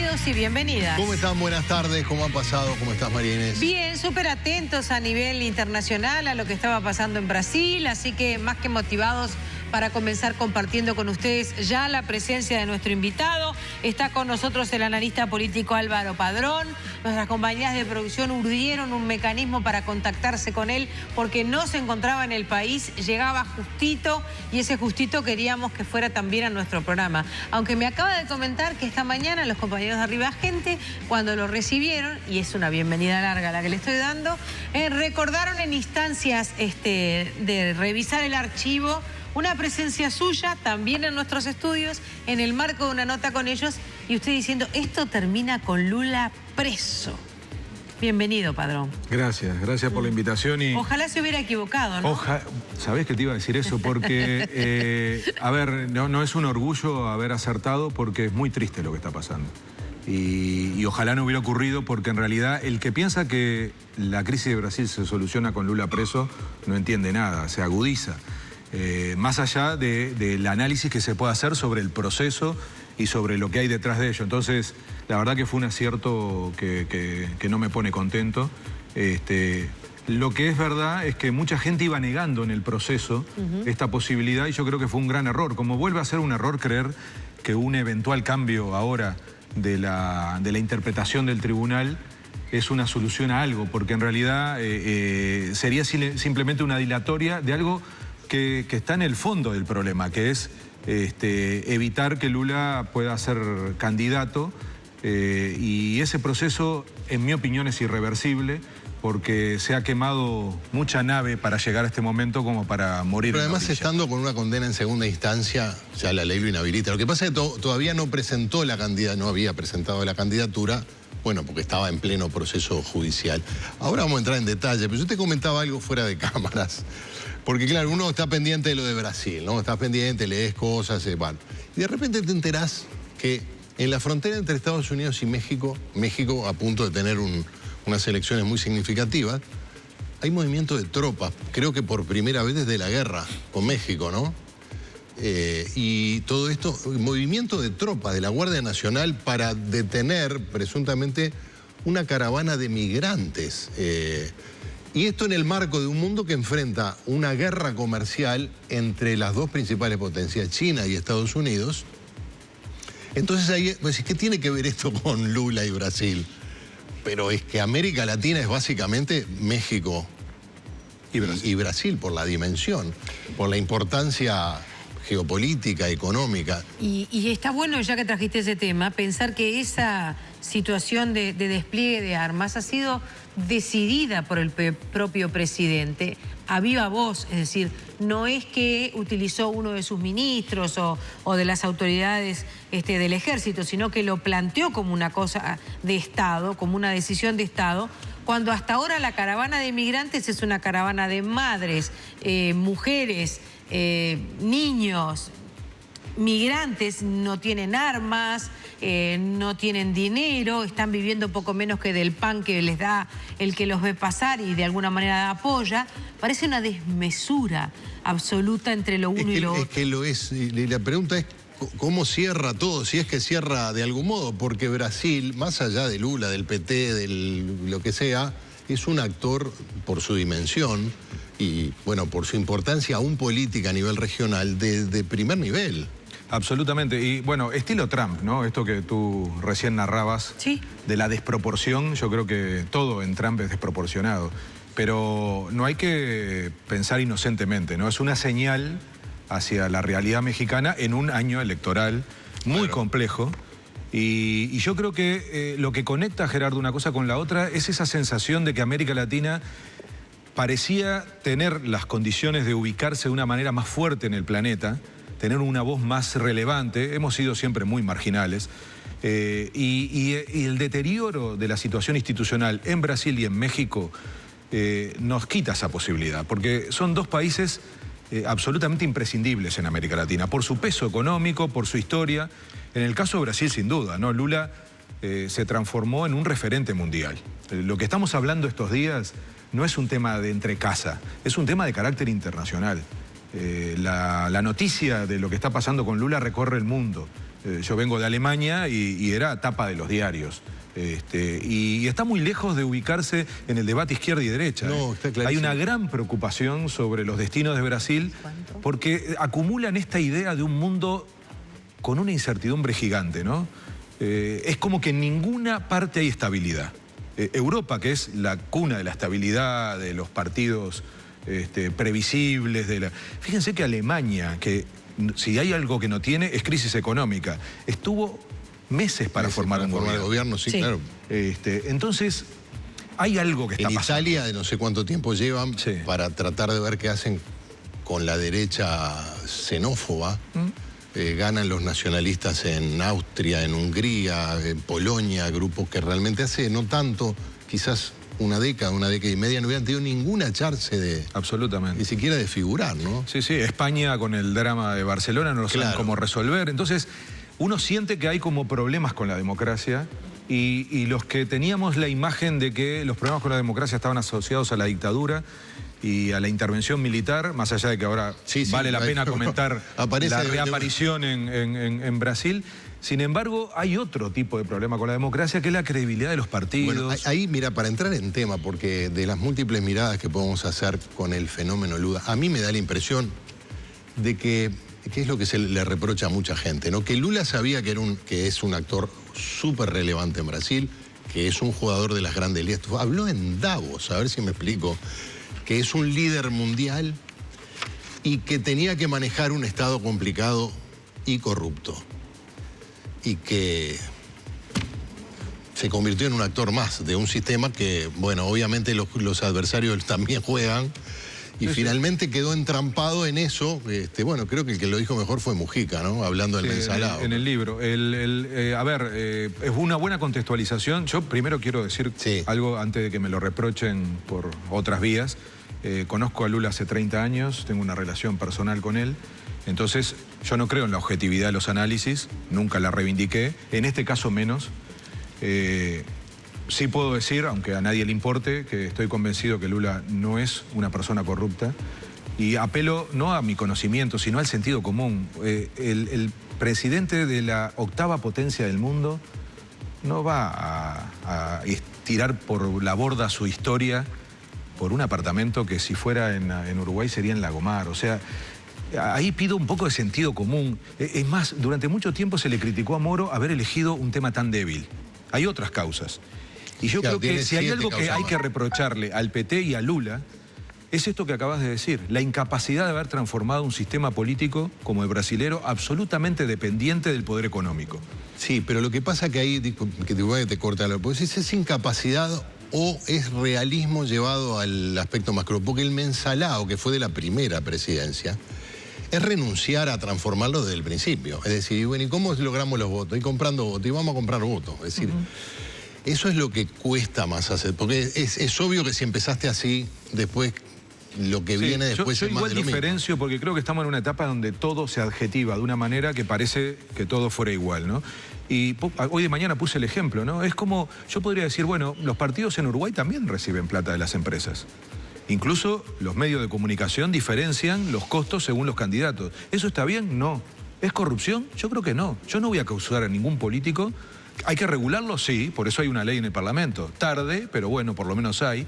Bienvenidos y bienvenidas. ¿Cómo están? Buenas tardes. ¿Cómo han pasado? ¿Cómo estás, María Inés? Bien, súper atentos a nivel internacional a lo que estaba pasando en Brasil, así que más que motivados para comenzar compartiendo con ustedes ya la presencia de nuestro invitado. Está con nosotros el analista político Álvaro Padrón. Nuestras compañías de producción urdieron un mecanismo para contactarse con él porque no se encontraba en el país, llegaba justito y ese justito queríamos que fuera también a nuestro programa. Aunque me acaba de comentar que esta mañana los compañeros de Arriba Gente, cuando lo recibieron, y es una bienvenida larga la que le estoy dando, recordaron en instancias de revisar el archivo una presencia suya también en nuestros estudios, en el marco de una nota con ellos, y usted diciendo, esto termina con Lula preso. Bienvenido, Padrón. Gracias por la invitación. Y ojalá se hubiera equivocado, ¿no? ¿Sabés que te iba a decir eso? Porque, a ver, no es un orgullo haber acertado porque es muy triste lo que está pasando. Y ojalá no hubiera ocurrido porque en realidad el que piensa que la crisis de Brasil se soluciona con Lula preso no entiende nada, se agudiza. Más allá del análisis que se puede hacer sobre el proceso y sobre lo que hay detrás de ello. Entonces, la verdad que fue un acierto que no me pone contento. Lo que es verdad es que mucha gente iba negando en el proceso esta posibilidad y yo creo que fue un gran error. Como vuelve a ser un error creer que un eventual cambio ahora de la interpretación del tribunal es una solución a algo, porque en realidad sería simplemente una dilatoria de algo que está en el fondo del problema, que es evitar que Lula pueda ser candidato, y ese proceso, en mi opinión, es irreversible porque se ha quemado mucha nave para llegar a este momento como para morir. Pero además, estando con una condena en segunda instancia, ya la ley lo inhabilita. Lo que pasa es que todavía no presentó la candidatura, no había presentado la candidatura, bueno, porque estaba en pleno proceso judicial. Ahora vamos a entrar en detalle, pero yo te comentaba algo fuera de cámaras. Porque claro, uno está pendiente de lo de Brasil, ¿no? Estás pendiente, lees cosas, van. Y de repente te enterás que en la frontera entre Estados Unidos y México, México a punto de tener unas elecciones muy significativas, hay movimiento de tropas, creo que por primera vez desde la guerra con México, ¿no? Y todo esto, movimiento de tropas de la Guardia Nacional para detener presuntamente una caravana de migrantes. Y esto en el marco de un mundo que enfrenta una guerra comercial entre las dos principales potencias, China y Estados Unidos. Entonces ahí, pues, ¿qué tiene que ver esto con Lula y Brasil? Pero es que América Latina es básicamente México y Brasil por la dimensión, por la importancia geopolítica, económica. Y está bueno, ya que trajiste ese tema, pensar que esa situación de despliegue de armas ha sido decidida por el propio presidente a viva voz, es decir, no es que utilizó uno de sus ministros o de las autoridades del ejército, sino que lo planteó como una cosa de Estado, como una decisión de Estado, cuando hasta ahora la caravana de migrantes es una caravana de madres, mujeres, niños. Migrantes no tienen armas, no tienen dinero, están viviendo poco menos que del pan que les da el que los ve pasar y de alguna manera apoya. Parece una desmesura absoluta entre lo uno y lo otro. Es que lo es. Y la pregunta es cómo cierra todo, si es que cierra de algún modo, porque Brasil, más allá de Lula, del PT, de lo que sea, es un actor por su dimensión y, bueno, por su importancia aún política a nivel regional de primer nivel. Absolutamente. Y bueno, estilo Trump, ¿no? Esto que tú recién narrabas, sí, de la desproporción, yo creo que todo en Trump es desproporcionado. Pero no hay que pensar inocentemente, ¿no? Es una señal hacia la realidad mexicana en un año electoral muy complejo. Y yo creo que lo que conecta, Gerardo, una cosa con la otra es esa sensación de que América Latina parecía tener las condiciones de ubicarse de una manera más fuerte en el planeta, tener una voz más relevante. Hemos sido siempre muy marginales. Y el deterioro de la situación institucional en Brasil y en México nos quita esa posibilidad, porque son dos países absolutamente imprescindibles en América Latina, por su peso económico, por su historia. En el caso de Brasil, sin duda, ¿no? Lula se transformó en un referente mundial. Lo que estamos hablando estos días no es un tema de entre casa, es un tema de carácter internacional. La noticia de lo que está pasando con Lula recorre el mundo. Yo vengo de Alemania y era tapa de los diarios. Y está muy lejos de ubicarse en el debate izquierda y derecha. No, está clarísimo. Hay una gran preocupación sobre los destinos de Brasil porque acumulan esta idea de un mundo con una incertidumbre gigante, ¿no? Es como que en ninguna parte hay estabilidad. Europa, que es la cuna de la estabilidad, de los partidos previsibles, Fíjense que Alemania, que si hay algo que no tiene, es crisis económica. Estuvo meses para formar un gobierno. Sí, claro. Entonces, hay algo que está pasando. En Italia, de no sé cuánto tiempo llevan para tratar de ver qué hacen con la derecha xenófoba. Ganan los nacionalistas en Austria, en Hungría, en Polonia, grupos que realmente hace no tanto, quizás una década y media, no hubieran tenido ninguna chance de... Absolutamente. Ni siquiera de figurar, ¿no? Sí, sí, España con el drama de Barcelona no lo saben cómo resolver. Entonces, uno siente que hay como problemas con la democracia y los que teníamos la imagen de que los problemas con la democracia estaban asociados a la dictadura y a la intervención militar, más allá de que ahora vale la pena comentar la reaparición en Brasil. Sin embargo, hay otro tipo de problema con la democracia, que es la credibilidad de los partidos. Bueno, ahí, mira, para entrar en tema, porque de las múltiples miradas que podemos hacer con el fenómeno Lula, a mí me da la impresión de que es lo que se le reprocha a mucha gente, ¿no? Que Lula sabía que es un actor súper relevante en Brasil, que es un jugador de las grandes ligas. Habló en Davos, a ver si me explico, que es un líder mundial y que tenía que manejar un Estado complicado y corrupto. Y que se convirtió en un actor más de un sistema que, bueno, obviamente los adversarios también juegan. Y finalmente quedó entrampado en eso. Bueno, creo que el que lo dijo mejor fue Mujica, ¿no? Hablando del mensalado. En el libro. A ver, es una buena contextualización. Yo primero quiero decir algo antes de que me lo reprochen por otras vías. Conozco a Lula hace 30 años, tengo una relación personal con él. Entonces, yo no creo en la objetividad de los análisis, nunca la reivindiqué. En este caso menos. Sí puedo decir, aunque a nadie le importe, que estoy convencido que Lula no es una persona corrupta. Y apelo no a mi conocimiento, sino al sentido común. El presidente de la octava potencia del mundo no va a tirar por la borda su historia por un apartamento que si fuera en Uruguay sería en Lagomar. O sea, ahí pido un poco de sentido común. Es más, durante mucho tiempo se le criticó a Moro haber elegido un tema tan débil. Hay otras causas. Y yo creo que si hay algo que hay que reprocharle al PT y a Lula, es esto que acabas de decir, la incapacidad de haber transformado un sistema político como el brasilero absolutamente dependiente del poder económico. Sí, pero lo que pasa que ahí, que te corta la... Pues es incapacidad o es realismo llevado al aspecto más crudo, porque el mensalado, que fue de la primera presidencia, es renunciar a transformarlo desde el principio. Es decir, bueno, ¿y cómo logramos los votos? Y comprando votos, y vamos a comprar votos. Es decir... Eso es lo que cuesta más hacer, porque es obvio que si empezaste así, después lo que viene después yo es más de lo mismo. igual diferencio porque creo que estamos en una etapa donde todo se adjetiva de una manera que parece que todo fuera igual, ¿no? Y hoy de mañana puse el ejemplo, ¿no? Es como, yo podría decir, bueno, los partidos en Uruguay también reciben plata de las empresas. Incluso los medios de comunicación diferencian los costos según los candidatos. ¿Eso está bien? No. ¿Es corrupción? Yo creo que no. Yo no voy a acusar a ningún político. ¿Hay que regularlo? Sí, por eso hay una ley en el Parlamento. Tarde, pero bueno, por lo menos hay.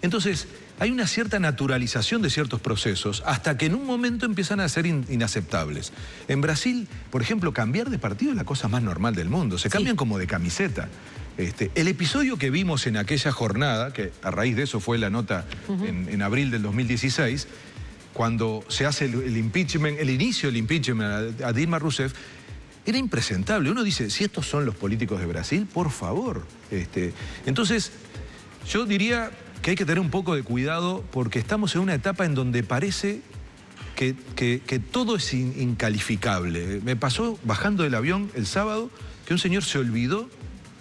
Entonces, hay una cierta naturalización de ciertos procesos hasta que en un momento empiezan a ser inaceptables. En Brasil, por ejemplo, cambiar de partido es la cosa más normal del mundo. Se cambian como de camiseta. El episodio que vimos en aquella jornada, que a raíz de eso fue la nota en abril del 2016, cuando se hace el impeachment, el inicio del impeachment a Dilma Rousseff, era impresentable. Uno dice, si estos son los políticos de Brasil, por favor. Entonces, yo diría que hay que tener un poco de cuidado porque estamos en una etapa en donde parece que todo es incalificable. Me pasó bajando del avión el sábado que un señor se olvidó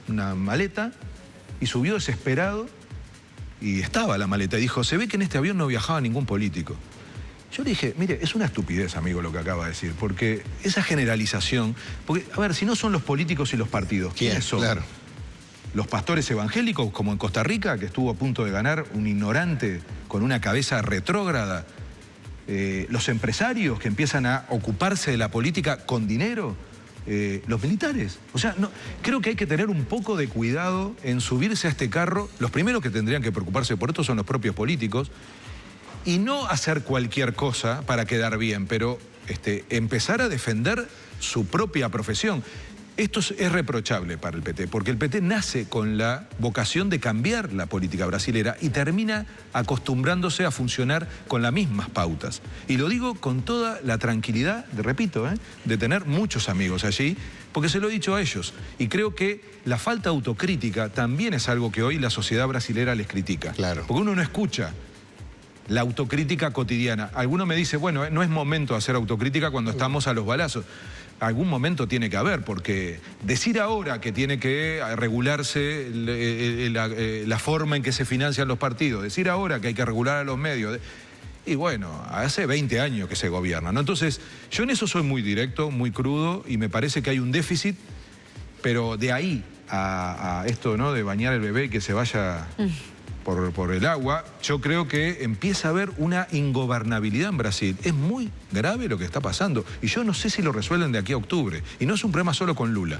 una maleta y subió desesperado y estaba la maleta. Y dijo, se ve que en este avión no viajaba ningún político. Yo le dije, mire, es una estupidez, amigo, lo que acaba de decir, porque esa generalización... Porque, a ver, si no son los políticos y los partidos, ¿quiénes son? Claro. Los pastores evangélicos, como en Costa Rica, que estuvo a punto de ganar un ignorante con una cabeza retrógrada. Los empresarios que empiezan a ocuparse de la política con dinero. los militares. O sea, no, creo que hay que tener un poco de cuidado en subirse a este carro. Los primeros que tendrían que preocuparse por esto son los propios políticos y no hacer cualquier cosa para quedar bien, pero empezar a defender su propia profesión. Esto es reprochable para el PT, porque el PT nace con la vocación de cambiar la política brasilera y termina acostumbrándose a funcionar con las mismas pautas. Y lo digo con toda la tranquilidad, repito, de tener muchos amigos allí, porque se lo he dicho a ellos. Y creo que la falta de autocrítica también es algo que hoy la sociedad brasilera les critica. Claro. Porque uno no escucha la autocrítica cotidiana. Alguno me dice, bueno, no es momento de hacer autocrítica cuando estamos a los balazos. Algún momento tiene que haber, porque decir ahora que tiene que regularse la forma en que se financian los partidos, decir ahora que hay que regular a los medios, y bueno, hace 20 años que se gobierna, ¿no? Entonces, yo en eso soy muy directo, muy crudo, y me parece que hay un déficit, pero de ahí a esto, ¿no?, de bañar el bebé y que se vaya por el agua, yo creo que empieza a haber una ingobernabilidad en Brasil. Es muy grave lo que está pasando y yo no sé si lo resuelven de aquí a octubre. Y no es un problema solo con Lula.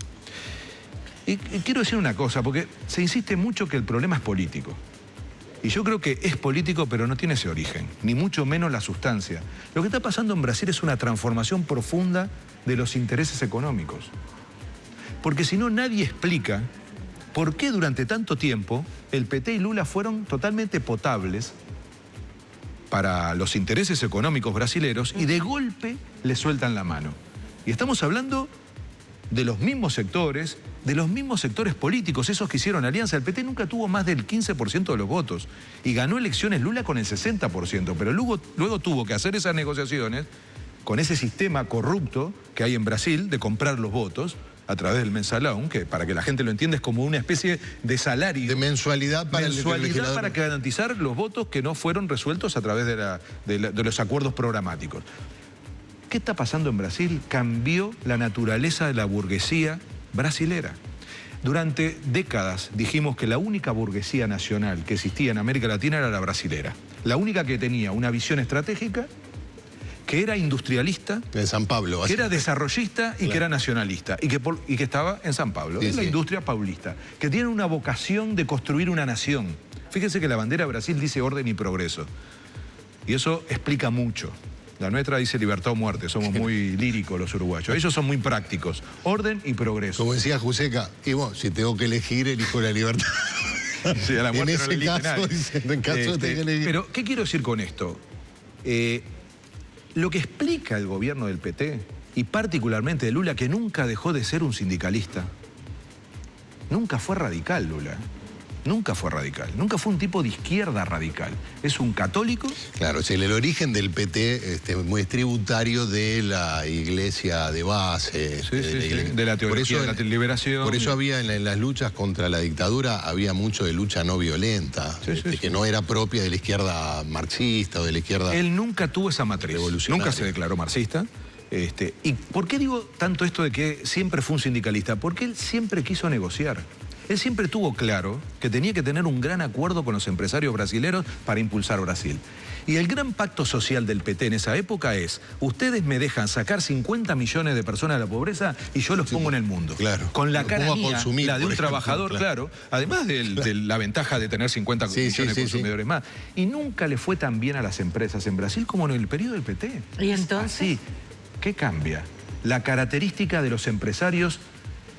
Y quiero decir una cosa, porque se insiste mucho que el problema es político. Y yo creo que es político, pero no tiene ese origen, ni mucho menos la sustancia. Lo que está pasando en Brasil es una transformación profunda de los intereses económicos. Porque si no, nadie explica por qué durante tanto tiempo el PT y Lula fueron totalmente potables para los intereses económicos brasileros y de golpe le sueltan la mano. Y estamos hablando de los mismos sectores políticos, esos que hicieron alianza. El PT nunca tuvo más del 15% de los votos y ganó elecciones Lula con el 60%, pero luego tuvo que hacer esas negociaciones con ese sistema corrupto que hay en Brasil de comprar los votos a través del mensalão, que para que la gente lo entienda es como una especie de salario. De mensualidad para para garantizar los votos que no fueron resueltos a través de los acuerdos programáticos. ¿Qué está pasando en Brasil? Cambió la naturaleza de la burguesía brasilera. Durante décadas dijimos que la única burguesía nacional que existía en América Latina era la brasilera. La única que tenía una visión estratégica, que era industrialista, de San Pablo, que era desarrollista y que era nacionalista, y que estaba en San Pablo, sí, es la industria paulista, que tiene una vocación de construir una nación. Fíjense que la bandera de Brasil dice orden y progreso, y eso explica mucho. La nuestra dice libertad o muerte, somos muy líricos los uruguayos. Ellos son muy prácticos, orden y progreso. Como decía Juseca, y bueno, si tengo que elegir, elijo la libertad. Sí, a la muerte en no ese le caso, en caso de tener que elegir. Pero, ¿qué quiero decir con esto? Lo que explica el gobierno del PT, y particularmente de Lula, que nunca dejó de ser un sindicalista, nunca fue radical Lula, nunca fue radical, nunca fue un tipo de izquierda radical, es un católico. Claro, el origen del PT es tributario de la iglesia de base. De la teología de la liberación. Por eso había en las luchas contra la dictadura, había mucho de lucha no violenta, que no era propia de la izquierda marxista o de la izquierda... Él nunca tuvo esa matriz, nunca se declaró marxista. ¿Y por qué digo tanto esto de que siempre fue un sindicalista? Porque él siempre quiso negociar. Él siempre tuvo claro que tenía que tener un gran acuerdo con los empresarios brasileños para impulsar Brasil. Y el gran pacto social del PT en esa época es: ustedes me dejan sacar 50 millones de personas de la pobreza y yo los pongo en el mundo. Claro. Con la cara mía, consumir, la de un trabajador, claro. Además de la ventaja de tener 50 millones de consumidores más. Y nunca le fue tan bien a las empresas en Brasil como en el periodo del PT. ¿Y entonces? Así. ¿Qué cambia? La característica de los empresarios,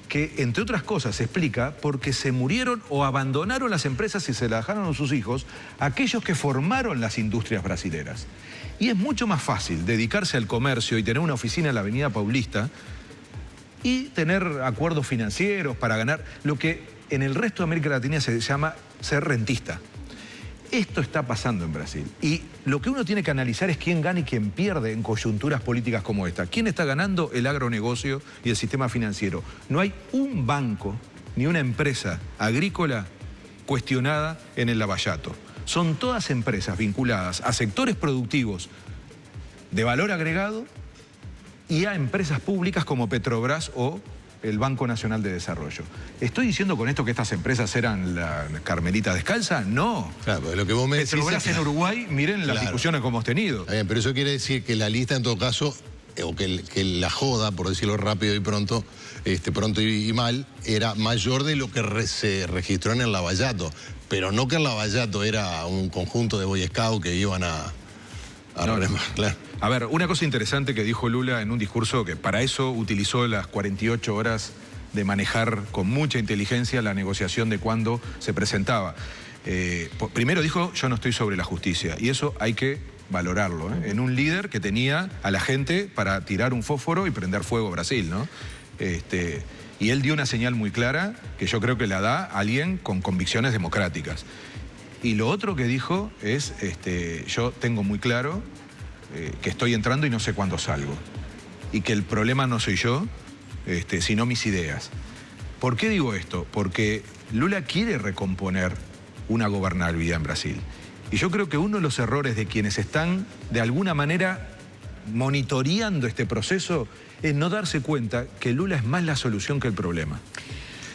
que, entre otras cosas, se explica porque se murieron o abandonaron las empresas y se las dejaron a sus hijos aquellos que formaron las industrias brasileras. Y es mucho más fácil dedicarse al comercio y tener una oficina en la Avenida Paulista y tener acuerdos financieros para ganar lo que en el resto de América Latina se llama ser rentista. Esto está pasando en Brasil y lo que uno tiene que analizar es quién gana y quién pierde en coyunturas políticas como esta. ¿Quién está ganando? El agronegocio y el sistema financiero. No hay un banco ni una empresa agrícola cuestionada en el Lavallato. Son todas empresas vinculadas a sectores productivos de valor agregado y a empresas públicas como Petrobras o el Banco Nacional de Desarrollo. ¿Estoy diciendo con esto que estas empresas eran la Carmelita Descalza? No. Claro, lo que vos me decís Petrobras en Uruguay, miren las discusiones que hemos tenido. Bien, pero eso quiere decir que la lista, en todo caso, o que la joda, por decirlo rápido y pronto, pronto y mal, era mayor de lo que se registró en el Lavallato. Pero no que el Lavallato era un conjunto de Boy Scouts que iban a remar, claro. A ver, una cosa interesante que dijo Lula en un discurso que para eso utilizó las 48 horas de manejar con mucha inteligencia la negociación de cuándo se presentaba. Primero dijo, yo no estoy sobre la justicia, y eso hay que valorarlo, ¿eh? En un líder que tenía a la gente para tirar un fósforo y prender fuego a Brasil, ¿no? Y él dio una señal muy clara que yo creo que la da alguien con convicciones democráticas. Y lo otro que dijo es, yo tengo muy claro que estoy entrando y no sé cuándo salgo. Y que el problema no soy yo, sino mis ideas. ¿Por qué digo esto? Porque Lula quiere recomponer una gobernabilidad en Brasil. Y yo creo que uno de los errores de quienes están, de alguna manera, monitoreando este proceso, es no darse cuenta que Lula es más la solución que el problema.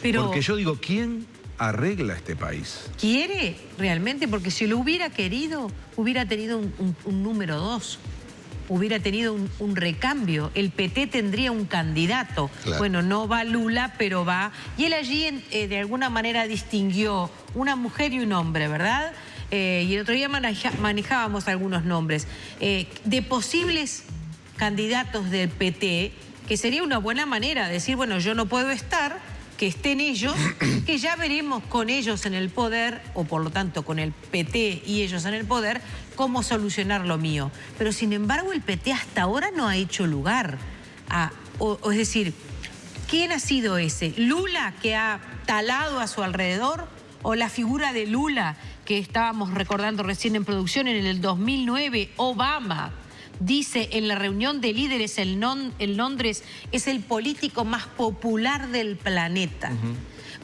Pero porque yo digo, ¿quién arregla este país? ¿quiere realmente? Porque si lo hubiera querido, hubiera tenido un número 2. Hubiera tenido un recambio. El PT tendría un candidato. Claro. Bueno, no va Lula, pero va. Y él allí de alguna manera distinguió una mujer y un hombre, ¿verdad? Y el otro día manejábamos algunos nombres de posibles candidatos del PT, que sería una buena manera de decir, bueno, yo no puedo estar, que estén ellos, que ya veremos con ellos en el poder, o por lo tanto con el PT y ellos en el poder, cómo solucionar lo mío. Pero sin embargo el PT hasta ahora no ha hecho lugar es decir, ¿quién ha sido ese? ¿Lula, que ha talado a su alrededor? ¿O la figura de Lula, que estábamos recordando recién en producción en el 2009, Obama? Dice en la reunión de líderes en Londres, es el político más popular del planeta.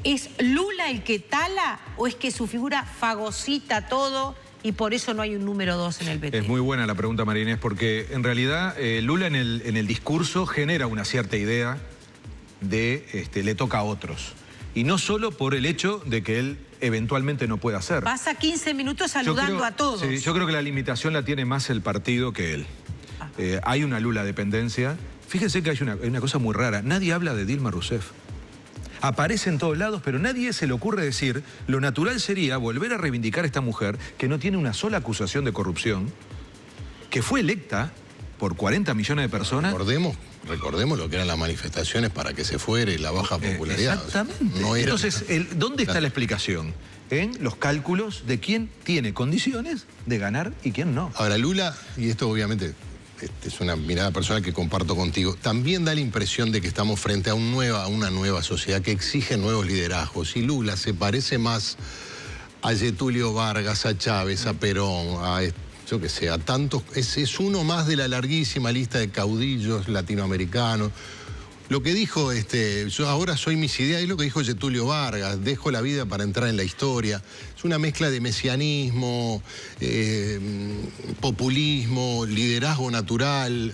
¿Es Lula el que tala o es que su figura fagocita todo y por eso no hay un número 2 en el PT? Es muy buena la pregunta, María Inés, porque en realidad Lula en el discurso genera una cierta idea de le toca a otros. Y no solo por el hecho de que él eventualmente no pueda hacer. Pasa 15 minutos saludando a todos. Sí, yo creo que la limitación la tiene más el partido que él. Hay una Lula dependencia. Fíjense que hay una cosa muy rara. Nadie habla de Dilma Rousseff. Aparece en todos lados, pero nadie se le ocurre decir, lo natural sería volver a reivindicar a esta mujer que no tiene una sola acusación de corrupción, que fue electa por 40 millones de personas. Recordemos lo que eran las manifestaciones para que se fuera y la baja popularidad. Exactamente. O sea, no era... Entonces, ¿dónde está la explicación? En los cálculos de quién tiene condiciones de ganar y quién no. Ahora, Lula, y esto obviamente es una mirada personal que comparto contigo, también da la impresión de que estamos frente a una nueva sociedad que exige nuevos liderazgos. Y Lula se parece más a Getúlio Vargas, a Chávez, a Perón, a yo que sé, a tantos, es uno más de la larguísima lista de caudillos latinoamericanos. Lo que dijo, yo ahora soy mis ideas, es lo que dijo Getúlio Vargas, dejo la vida para entrar en la historia. Es una mezcla de mesianismo, populismo, liderazgo natural,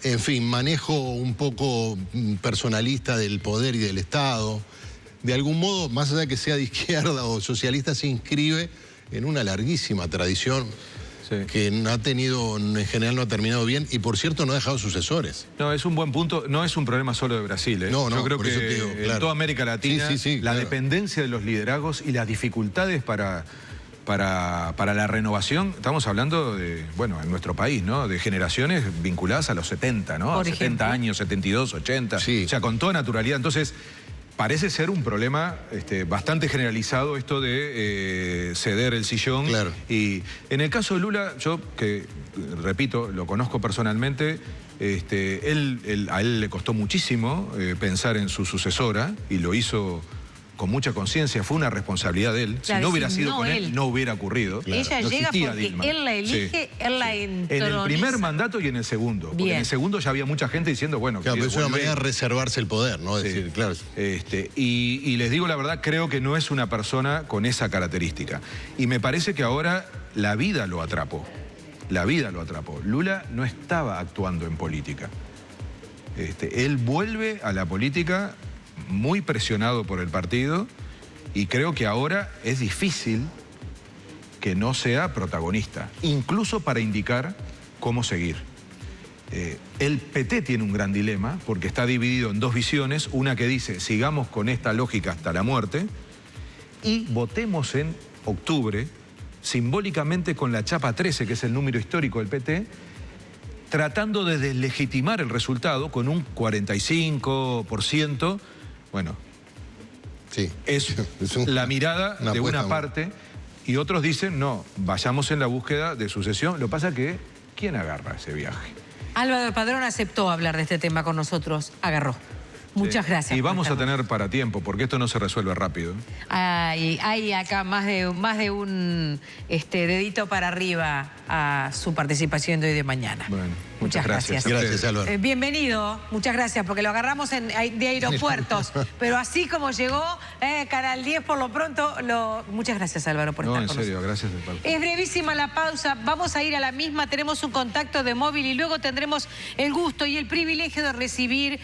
en fin, manejo un poco personalista del poder y del Estado. De algún modo, más allá de que sea de izquierda o socialista, se inscribe en una larguísima tradición. Sí. Que no ha tenido, en general no ha terminado bien y por cierto no ha dejado sucesores. No, es un buen punto, no es un problema solo de Brasil. No, yo creo que digo, claro, en toda América Latina la dependencia de los liderazgos y las dificultades para la renovación, estamos hablando de, bueno, en nuestro país, ¿no? De generaciones vinculadas a los 70, ¿no? A 70 años, 72, 80, sí. O sea, con toda naturalidad. Entonces, parece ser un problema bastante generalizado esto de ceder el sillón. Claro. Y en el caso de Lula, yo que, repito, lo conozco personalmente, a él le costó muchísimo pensar en su sucesora y lo hizo con mucha conciencia, fue una responsabilidad de él. Claro, si no hubiera sido con él, no hubiera ocurrido. Claro. Ella no llega porque Dilma. Él la elige, él la entroniza. En el primer mandato y en el segundo. Porque en el segundo ya había mucha gente diciendo, bueno... Claro, pero es una manera de reservarse el poder, ¿no? Decir, claro. Y les digo la verdad, creo que no es una persona con esa característica. Y me parece que ahora la vida lo atrapó. La vida lo atrapó. Lula no estaba actuando en política. Él vuelve a la política muy presionado por el partido y creo que ahora es difícil que no sea protagonista, incluso para indicar cómo seguir. El PT tiene un gran dilema porque está dividido en dos visiones, una que dice sigamos con esta lógica hasta la muerte y votemos en octubre, simbólicamente con la chapa 13, que es el número histórico del PT, tratando de deslegitimar el resultado con un 45%. Bueno, sí, es la mirada de una parte y otros dicen, no, vayamos en la búsqueda de sucesión. Lo que pasa es que, ¿quién agarra ese viaje? Álvaro Padrón aceptó hablar de este tema con nosotros, agarró. Muchas gracias. Y vamos a tener para tiempo, porque esto no se resuelve rápido. Hay acá más de un dedito para arriba a su participación de hoy de mañana. Bueno, muchas gracias. Gracias, Álvaro. Bienvenido, muchas gracias, porque lo agarramos de aeropuertos, pero así como llegó, Canal 10 por lo pronto, muchas gracias, Álvaro, por estar con nosotros. No, en serio, gracias. Es brevísima la pausa, vamos a ir a la misma, tenemos un contacto de móvil y luego tendremos el gusto y el privilegio de recibir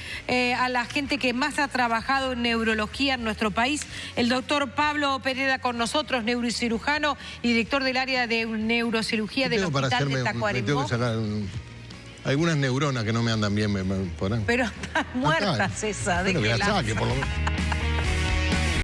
a la gente que más ha trabajado en neurología en nuestro país, el doctor Pablo Pereda con nosotros, neurocirujano y director del área de neurocirugía del Hospital de Tacuarembó. Tengo que sacar algunas neuronas que no me andan bien por ahí. Pero están muertas esas. Bueno, que la saque, por lo menos.